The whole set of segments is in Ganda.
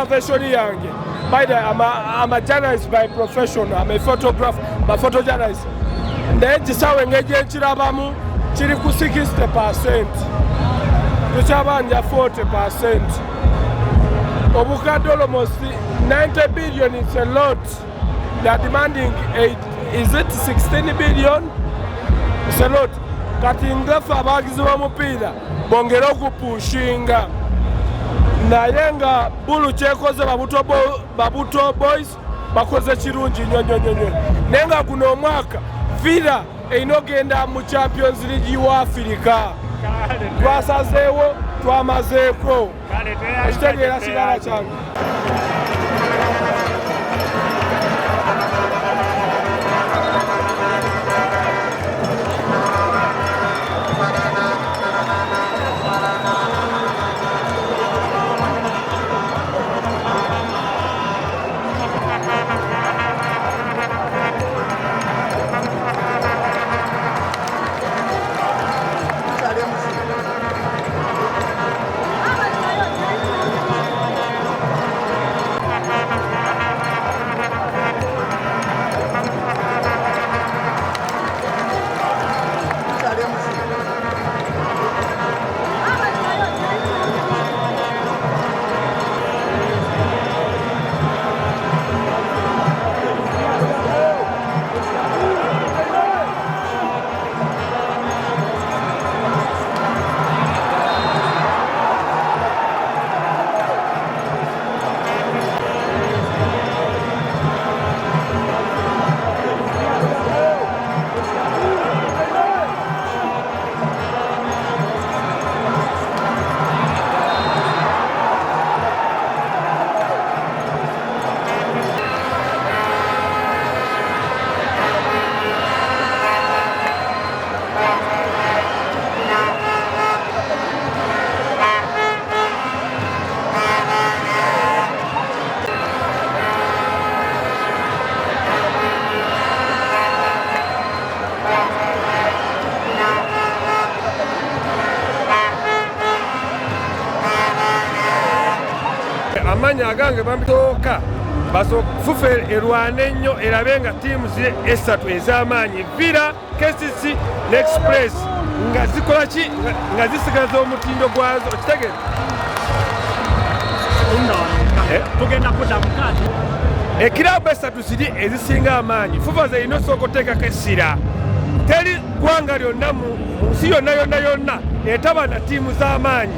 profession yange. By the I'm a journalist by profession. I'm a photographer, I'm a photojournalist. Naye kisawe ng'egye nkirabamu kiri ku 60%. Tukyabanja 40%. Obukadde almost 90 billion, it's a lot. They are demanding is it 16 billion? It's a lot. Kati ngafe abawagizi b'omupiira bongera okupushinga. Naye nga Bulu kyekoze babuto boys bakoze kirungi nnyo. Naye nga guno omwaka Villa erina ogenda mu Champions League wa Africa. Twasazeewo twamazeeko. Ekitegeera kirala kyange. Amanya agange bambitoka baso fufe erwane ennyo erabe nga tiimu ziri esatu ez'amaanyi Villa, KCC ne Express nga zikola ki nga zisigaza omutindo gwazo okitegeera tugenda kudda mukati ekirabu esatu ziri ezisinga amaanyi fufa zerina osooka oteekako essira teri ggwanga lyonna mu nsi yonna etaba na tiimu z'amaanyi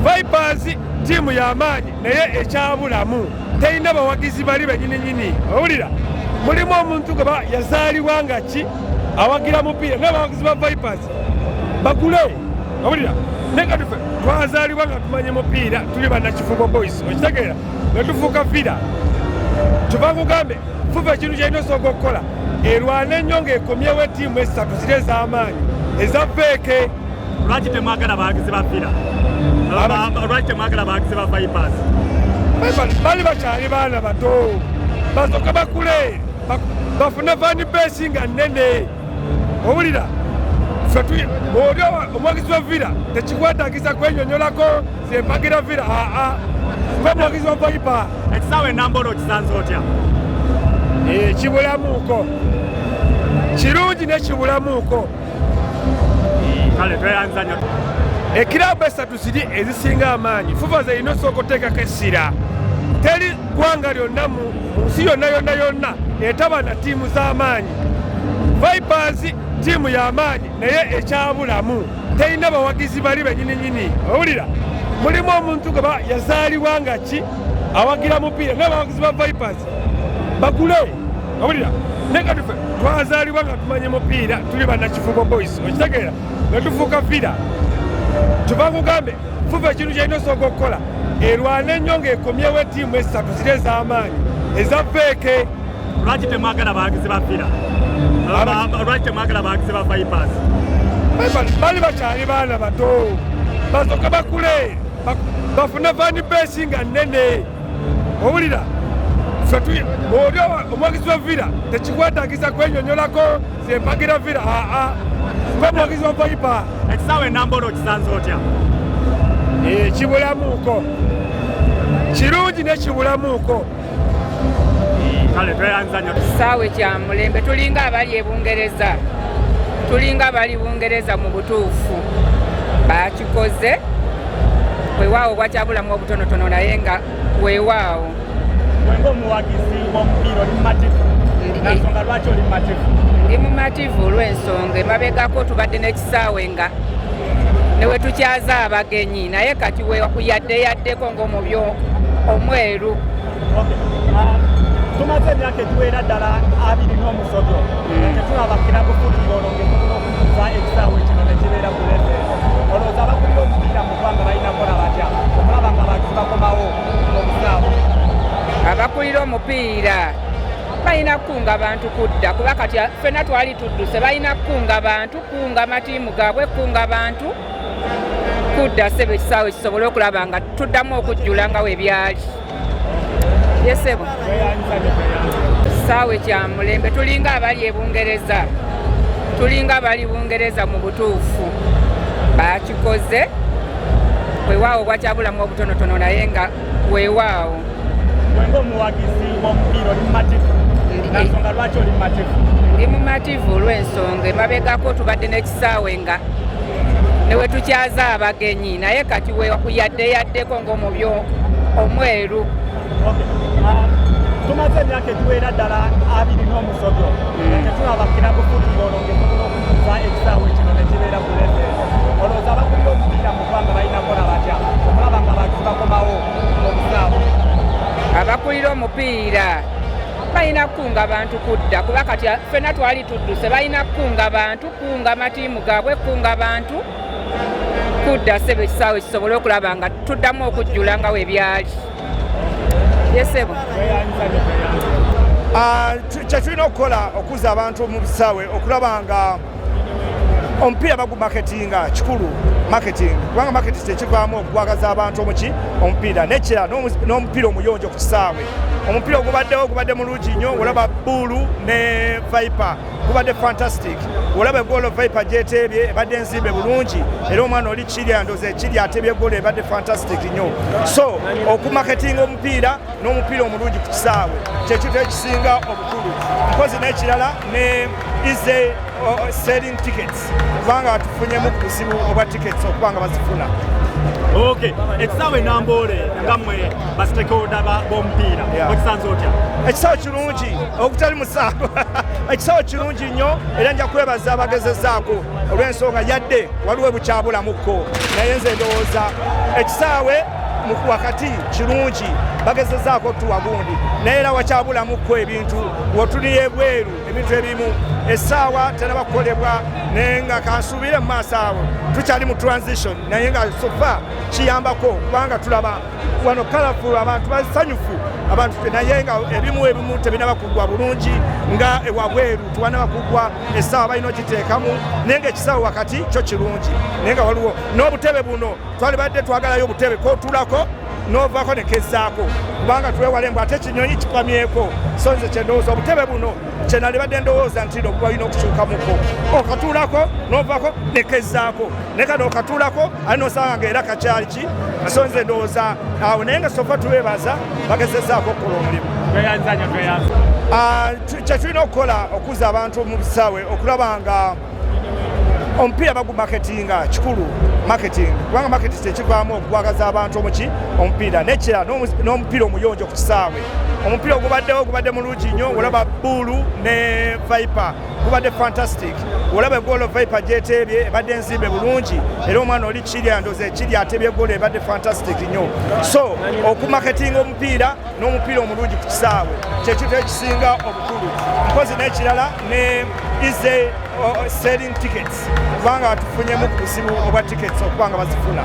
Vipers tiimu y'amaanyi naye ekyabulamu terina bawagizi bali bennyini owulira mulimu omuntu gwe yazaalibwa nga ki awagira mupiira n'abawagizi ba Vipers bagule owulira naye nga tufe twazaalibwa nga tumanye mupiira tuli bannakifubo boys okitegeera ne tufuuka Villa tuva kugambe fufa ekintu kyalina osooka okukola erwana ennyo ng'ekomyewo ettiimu esatu ziri ez'amaanyi eza feeke. Lwaki temwagala bawagizi ba Villa? Lwaki temwagala bawagizi ba Vipers? Bali bakyali baana bato basooka bakule bafuna fan base nga nnene owulira oli omuwagizi wa Villa tekikwetaagisa kwenyonyolako zempagira Villa nga omuwagizi wa Vipers. Ekisaawe Namboole okisanze otya? Kibulamuuko kirungi ne kibulamuuko. Kale tweyanzanya ekirabu esatu ziri ezisinga amaanyi fufa zerina osooka oteekako essira teri ggwanga lyonna mu nsi yonna etaba na tiimu z'amaanyi Vipers tiimu y'amaanyi naye ekyabulamu terina bawagizi bali bennyini owulira mulimu omuntu gwe yazaalibwa nga ki awagira mupiira n'abawagizi ba Vipers bagule owulira naye nga tufe twazaalibwa nga tumanye mupiira tuli bannakifubo boys okitegeera ne tufuuka Villa tuva kugambe fufa ekintu kyalina osooka okukola erwane ennyo ng'ekomyewo ettiimu esatu ziri ez'amaanyi eza feeke. Lwaki temwagala bawagizi ba Villa? Lwaki temwagala bawagizi ba Vipers? Bali bakyali baana bato basooka bakule bafuna fan base nga nnene owulira oli omuwagizi wa Villa tekikwetaagisa kwenyonyolako zempagira Villa nga omuwagizi wa Vipers. Ekisaawe Namboole okisanze otya? Kibulamuuko kirungi nekibulamuuko. Kale tweyanzanya Kisaawe kya mulembe tulinga abali e Bungereza. Tulinga abali Bungereza mu butuufu. Bakikoze weewaawo bwakyabulamu obutonotono naye nga weewaawo. Mwengo muwagizi w'omupiira oli mumativu. Nansonga lwaki oli mumativu? Ndi mumativu olw'ensonga emabegako tubadde n'ekisaawe nga ne we tukyaza abagenyi naye kati yaddeyaddeko ng'omubyo omweru. Tumaze emyaka egiwera ddala 21 tetulaba kirabu futibolo ng'ekuza ekisaawe kino ne kibeera ku level. Olowooza abakulira omupiira mu ggwanga balina kukola batya okulaba nga abagizi bakomawo obusaawe? Abakulira omupiira balina kukunga abantu kudda kuba kati ffenna twali tudduse balina kukunga abantu kunga amatiimu gaabwe kunga abantu kudda ssebo ekisaawe kisobole okulaba nga tuddamu okujjula nga we byali. Yesebo kisaawe kya mulembe tulinga abali e Bungereza. Tulinga abali Bungereza mu butuufu. Bakikoze weewaawo bwakyabulamu obutonotono naye nga weewaawo. Mwengo muwagizi w'omupiira oli mumativu. Nansonga lwaki oli mumativu? Ndi mumativu olw'ensonga emabegako tubadde n'ekisaawe nga ne we tukyaza abagenyi naye kati yaddeyaddeko ng'omubyo omweru. Tumaze emyaka egiwera ddala 21 tetulaba kirabu futibolo ng'ekuza ekisaawe kino ne kibeera ku level. Olowooza abakulira omupiira mu ggwanga balina kukola batya okulaba nga abagizi bakomawo obusaawe? Abakulira omupiira balina kukunga abantu kudda kuba kati ffenna twali tudduse balina kukunga abantu kunga amatiimu gaabwe kunga abantu kudda ssebo ekisaawe kisobole okulaba nga tuddamu okujjula nga we byali. Yesebo kyetulina okukola okuza abantu mu bisaawe okulaba nga omupiira bagumaketinga kikulu marketing kubanga marketing tekivaamu okugwagaza abantu omuki omupiira nekira n'omupiira omuyonjo ku kisaawe. Omupiira ogubadde mulungi nnyo olaba Buulu ne Viper gubadde fantastic. Olaba egoolo Viper gyetebye ebadde enzimbe bulungi era omwana oli kirya ndoze ekiri atebye egoolo ebadde fantastic nnyo. So okumaketinga omupiira n'omupiira omulungi ku kisaawe kyekintu ekisinga obukulu. Mpozi n'ekirala ne ize selling tickets kubanga tufunyemu ku buzibu obwa tickets okubanga bazifuna. Okay, ekisaawe Namboole nga mmwe basitakeholder b'omupiira okisanze otya? Ekisaawe kirungi okutali musango. Ekisaawe kirungi nnyo era nja kwebaza abagezezaako olw'ensonga yadde waliwo bukyabulamuko naye nze ndowooza ekisaawe wakati kirungi bagezezaako tuwa gundi naye era wakyabulamuko ebintu wotuli ebweru ebintu ebimu essaawa tenaba kukolebwa naye nga kansuubire mu maaso awo tukyali mu transition naye nga sofa kiyambako kubanga tulaba wano kalafulu abantu basanyufu abantu naye nga ebimu tebinaba kuggwa bulungi nga ewabweru tuwanaba kuggwa essaawa balina okiteekamu naye nga ekisaawe wakati kyo kirungi naye nga waliwo n'obutebe buno twali badde twagalayo obutebe kotulako n'ovaako nekezzaako kubanga twewale mbw ate kinyonyi kipamyeko so nze kyendowooza obutebe buno kyenali badde ndowooza nti balina okukyukamuko okatuulako n'ovaako nekezzaako naye kano okatuulako ali nosanga nga era kakyali ki so nze ndowooza awo naye nga sofa tubeebaza bagezezzaako okukola omulimu. Kyetulina okukola okuza abantu mu bisaawe okulaba nga omupiira bagumaketinga kikulu marketing kubanga marketing tekivaamu okugwagaza abantu omuki omupiira nekira n'omupiira omuyonjo ku kisaawe. Omupiira ogubadde mulungi nnyo olaba Buulu ne Viper gubadde fantastic. Olaba egoolo Viper gyetebye ebadde enzimbe bulungi era omwana oli kirya ndoze ekiri atebye egoolo ebadde fantastic nnyo. So okumaketinga omupiira n'omupiira omulungi ku kisaawe kyekintu ekisinga obukulu. Mpozi n'ekirala ne ize selling tickets kubanga tufunyemu ku buzibu obwa tickets okubanga bazifuna.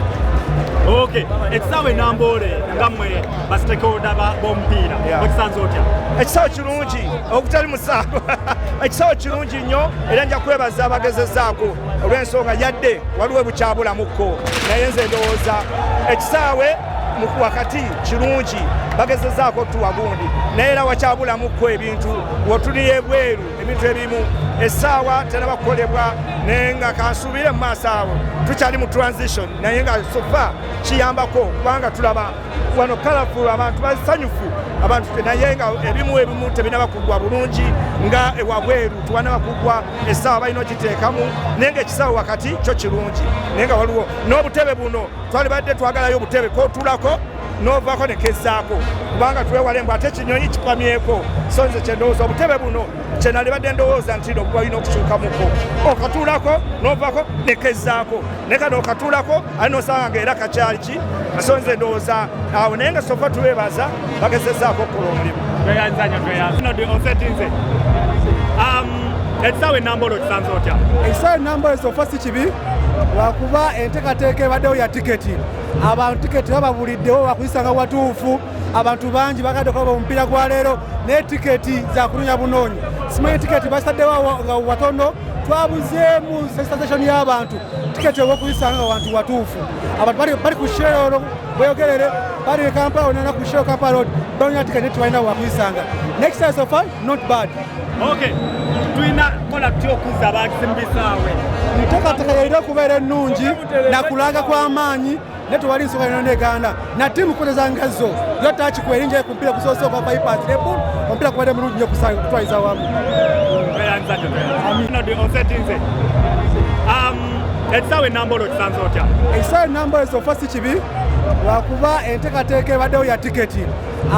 Okay, ekisaawe Namboole nga mmwe basitakeholder b'omupiira okisanze otya? Ekisaawe kirungi okutali musango. Ekisaawe kirungi nnyo era nja kwebaza abagezezaako olw'ensonga yadde waliwo bukyabulamuko naye nze ndowooza ekisaawe wakati kirungi bagezezaako tuwa gundi naye era wakyabulamuko ebintu wotuli ebweru ebintu ebimu essaawa tenaba kukolebwa naye nga kansuubire mu maaso awo tukyali mu transition naye nga sofa kiyambako kubanga tulaba wano kalafu abantu basanyufu abantu naye nga ebimu tebinaba kuggwa bulungi nga ewabweru tuwanaba kuggwa essaawa balina okiteekamu naye nga ekisaawe wakati kyo kirungi naye nga waliwo n'obutebe buno twali badde twagalayo obutebe kotulako novaako nekezzaako kubanga twewale mbu ate ekinyonyi kipamyeko so nze kyendowooza obutebe buno kyenali badde ndowooza nti no bwalina okukyukamuko okatuulako novaako nekezzaako naye kano okatuulako ali nosanga ngaera kakyali ki so nze ndowooza awo naye nga sofa tubeebaza bagezezzaako okukola omulimu osetinze ekisaawe Namboole okisanze otya? Ekisaawe Namboole sofa si kibi lwakuba enteekateeka ebaddewo ya tiketi abantu tiketi bababuliddewo bakuyisanga watuufu abantu bangi bagadde okulaba omupiira gwa leero naye tiketi zakunonya bunoonyi simanyi tiketi basaddewo nga watono twabuzeemu sensitization y'abantu tiketi obwokuyisanga nga wantu watuufu abantu bali ku sheero bweyogerere bali Kampala onana ku sheero Kampala road banonya tiketi tebalina wakuyisanga next time so far not bad. Okay, tulina kola tutya okuzza abawagizi mu bisaawe? Enteekateeka yalina okubeera ennungi nakulanga kw'amaanyi ne tewali nsonga yonna neganda na ttiimu kukoleza ngazo yo takikuerinja ku mpiira kusoosoka bypass level omupiira kubadde mulungi nnyo kutwaliza wamu. Osetinze ekisaawe Namboole okisanze otya? Ekisaawe Namboole sofa si kibi lwakuba enteekateeka ebaddewo ya tiketi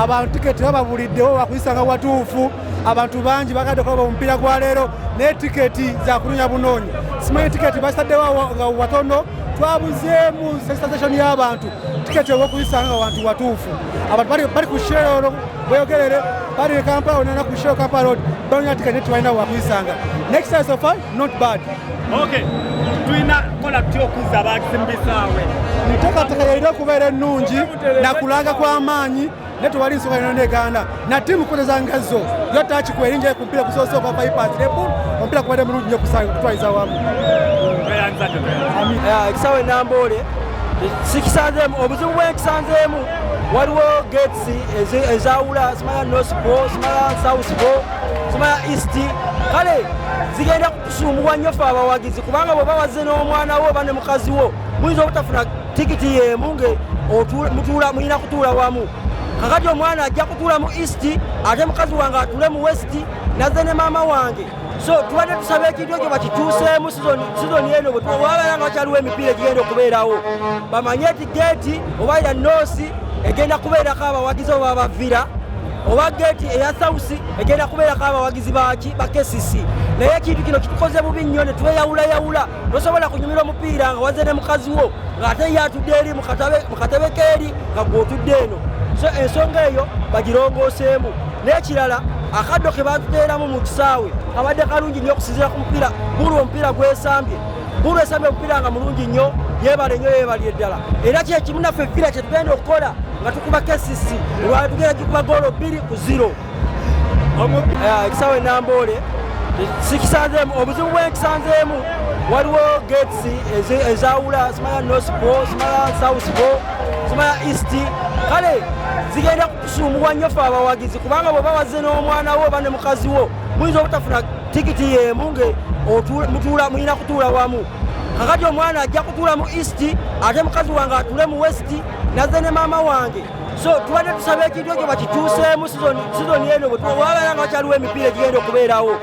abantu tiketi bababuliddewo bakuyisanga watuufu abantu bangi bagadde okulaba omupiira gwa leero naye tiketi zakunonya bunoonyi simanyi tiketi basaddewo nga watono twabuzeemu sensitization y'abantu tiketi obwokuyisanga nga wantu watuufu abantu bali ku sheero bweyogerere bali Kampala onana ku sheero Kampala road banonya tiketi tebalina wakuyisanga next time so far not bad. Okay, tulina kola tutya okuzza abawagizi mu bisaawe? Enteekateeka yalina okubeera ennungi nakulanga kw'amaanyi ne tewali nsonga yonna neganda na ttiimu kukoleza ngazo yo takikuerinja ku mpiira kusoosoka bypass level omupiira kubadde mulungi nnyo kutwaliza wamu. Ekisaawe Namboole sikisanzeemu obuzibu bwekisanzeemu waliwo gates ezawula simanya Northport simanya Southport simanya East kale zigenda kukusumbuwa nnyo ffe abawagizi kubanga bwe bawaze n'omwana wo oba ne mukazi wo muyinza obutafuna tikiti y'emu mulina kutuula wamu kakati omwana ajja kutuula mu East ate mukazi wange atuule mu West naze ne maama wange so tubadde tusaba ekintu ekyo bakituuseemu sizoni eno bwewabeera nga wakyaliwo emipiira egigenda okubeerawo bamanye ti geeti oba ya Noosi egenda kubeerako abawagizi oba abavira oba geeti eya South egenda kubeerako abawagizi ba KCC naye ekintu kino kitukoze bubi nnyo ne tweyawulayawula tosobola kunyumira omupiira nga waze ne mukazi wo ng'ate ye atudde eri mu katebe keeri nga gw'otudde eno so ensonga eyo bagirongooseemu n'ekirala akaddo ke batuteeramu mu kisaawe kabadde kalungi nnyo okusinziira ku mupiira bulu omupiira gwesambye bulu esambye omupiira nga mulungi nnyo yeebale nnyo yeebalye ddala era kyekimu naffe efiira kye tugenda okukola nga tukuba KCC olwala tugenda gikuba goolo 2-0. Ekisaawe Namboole sikisanzeemu obuzibu bwekisanzeemu waliwo gates ezawula simanya Northport simanya Southport simanya East kale zigenda kukusumbuwa nnyo ffe abawagizi kubanga bwe bawaze n'omwana wo oba ne mukazi wo muyinza obutafuna tikiti y'emu mulina kutuula wamu kakati omwana ajja kutuula mu East ate mukazi wange atuule mu West naze ne maama wange so tubadde tusaba ekintu ekyo bakituuseemu sizoni eno bwewabeera nga wakyaliwo emipiira egigenda okubeerawo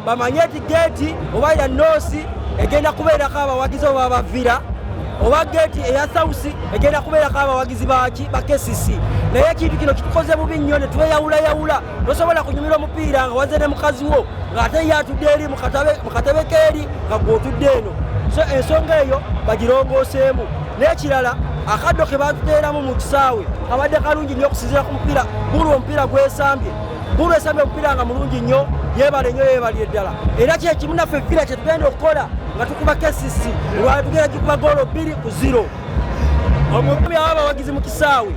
bamanye ti geeti oba ya Noosi egenda kubeerako abawagizi oba abavira oba geeti eya South egenda kubeerako abawagizi ba KCC naye ekintu kino kitukoze bubi nnyo ne tweyawulayawula tosobola kunyumira omupiira nga waze ne mukazi wo ng'ate ye atudde eri mu katebe keeri nga gw'otudde eno so ensonga eyo bagirongooseemu n'ekirala akaddo ke batuteeramu mu kisaawe kabadde kalungi nnyo okusinziira ku mupiira bulu omupiira gwesambye bulu esambye omupiira nga mulungi nnyo yeebale nnyo yeebalye ddala era kyekimu naffe efiira kye tugenda okukola nga tukuba KCC olwala tugenda gikuba goolo 2-0. Omupiira w'abawagizi mu kisaawe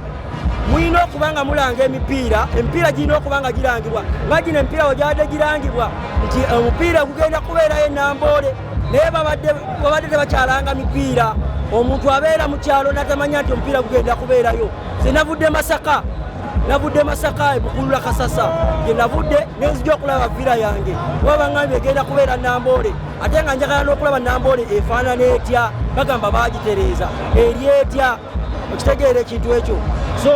mulina okuba nga mulanga emipiira girina okuba nga girangibwa nga gino emipiira wegyabadde girangibwa nti omupiira gugenda kubeerayo Namboole naye babadde tebakyalanga mipiira omuntu abeera mu kyalo natamanya nti omupiira gugenda kubeerayo senavudde Masaka navudde Masaka Bukulula Kasasa gye navudde nenzija okulaba villa yange kuba baŋŋambye egenda kubeera Namboole ate nga njagala n'okulaba Namboole efaanana etya bagamba baagitereeza eri etya okitegeera ekintu ekyo so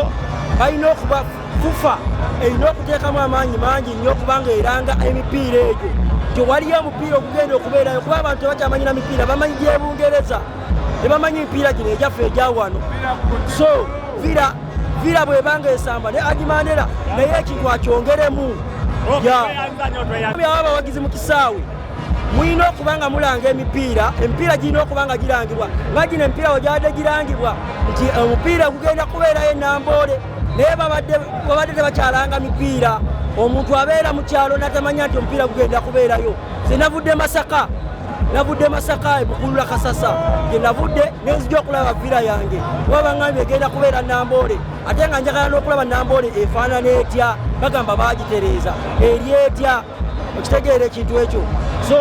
balina okuba fufa erina okuteekamu amaanyi mangi nnyo okubanga eranga emipiira egyo tewaliyo omupiira ogugenda okubeerayo kuba abantu tebakyamanyira mipiira bamanyi gyebungereza tebamanyi mipiira gino egyaffe egyawano so villa bwebanga esamba ne agimandera naye ekintu akyongeremu abawagizi mu kisaawe mulina okubanga mulanga emipiira girina okubanga girangibwa nga gino emipiira wegyabadde girangibwa nti omupiira gugenda kubeerayo Namboole naye babadde tebakyalanga mipiira omuntu abeera mu kyalo natamanya nti omupiira gugenda kubeerayo ze navudde Masaka Bukulula Kasasa gye navudde nenzija okulaba villa yange kuba baŋŋambye egenda kubeera Namboole ate nga njagala n'okulaba Namboole efaanana etya bagamba baagitereeza eri etya okitegeera ekintu ekyo so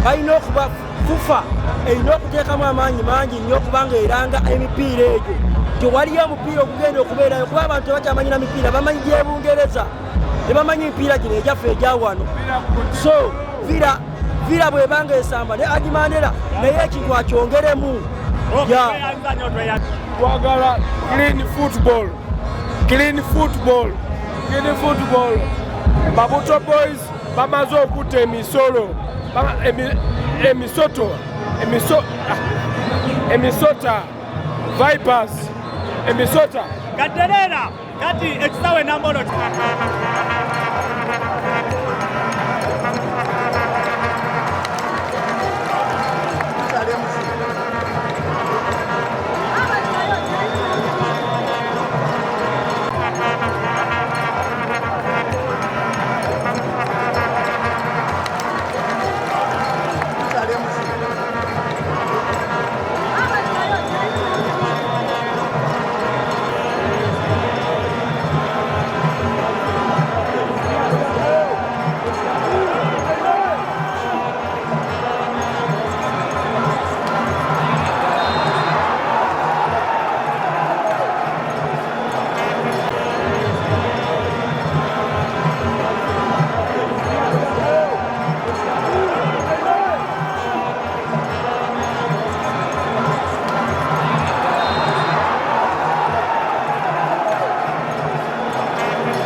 balina okuba fufa erina okuteekamu amaanyi mangi nnyo okubanga eranga emipiira egyo tewaliyo omupiira ogugenda okubeerayo kuba abantu tebakyamanyira mipiira bamanyi gyebungereza tebamanyi mipiira gino egyaffe egyawano so villa bwebanga esamba ne agimandera naye ekintu akyongeremu twagala clean football Babuto boys bamaze okutta emisota Vipers emisota Gaderera kati ekisaawe Namboole